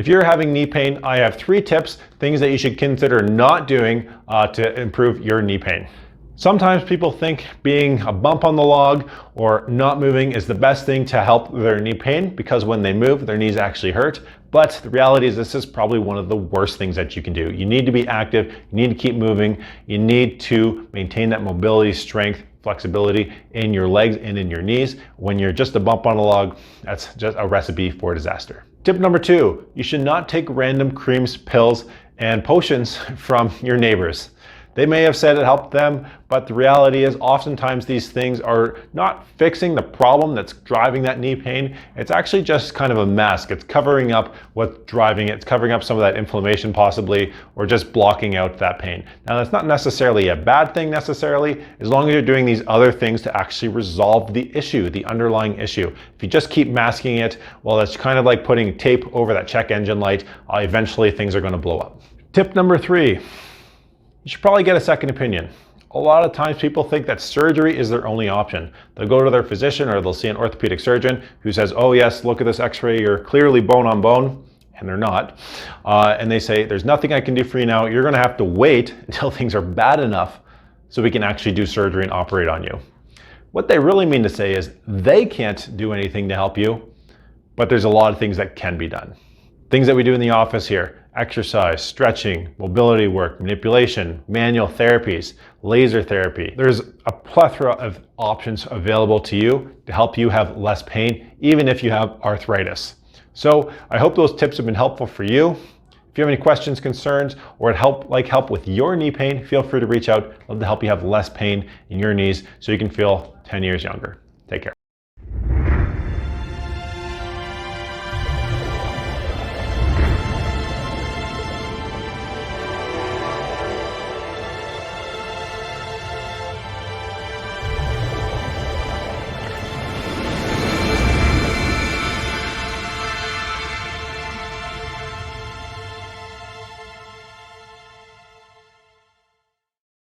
If you're having knee pain, I have 3 tips, things that you should consider not doing to improve your knee pain. Sometimes people think being a bump on the log or not moving is the best thing to help their knee pain because when they move, their knees actually hurt. But the reality is this is probably one of the worst things that you can do. You need to be active, you need to keep moving, you need to maintain that mobility, strength, flexibility in your legs and in your knees. When you're just a bump on a log, that's just a recipe for disaster. Tip number 2, you should not take random creams, pills, and potions from your neighbors. They may have said it helped them, but the reality is oftentimes these things are not fixing the problem that's driving that knee pain. It's actually just kind of a mask. It's covering up what's driving it. It's covering up some of that inflammation possibly, or just blocking out that pain. Now that's not necessarily a bad thing necessarily, as long as you're doing these other things to actually resolve the issue, the underlying issue. If you just keep masking it, well, it's kind of like putting tape over that check engine light. Eventually things are going to blow up. Tip number 3. You should probably get a second opinion. A lot of times people think that surgery is their only option. They'll go to their physician or they'll see an orthopedic surgeon who says, oh yes, look at this x-ray, you're clearly bone on bone, and they're not. And they say, there's nothing I can do for you now. You're gonna have to wait until things are bad enough so we can actually do surgery and operate on you. What they really mean to say is they can't do anything to help you, but there's a lot of things that can be done. Things that we do in the office here: exercise, stretching, mobility work, manipulation, manual therapies, laser therapy. There's a plethora of options available to you to help you have less pain, even if you have arthritis. So I hope those tips have been helpful for you. If you have any questions, concerns, or would help with your knee pain, feel free to reach out. I'd love to help you have less pain in your knees so you can feel 10 years younger. Take care.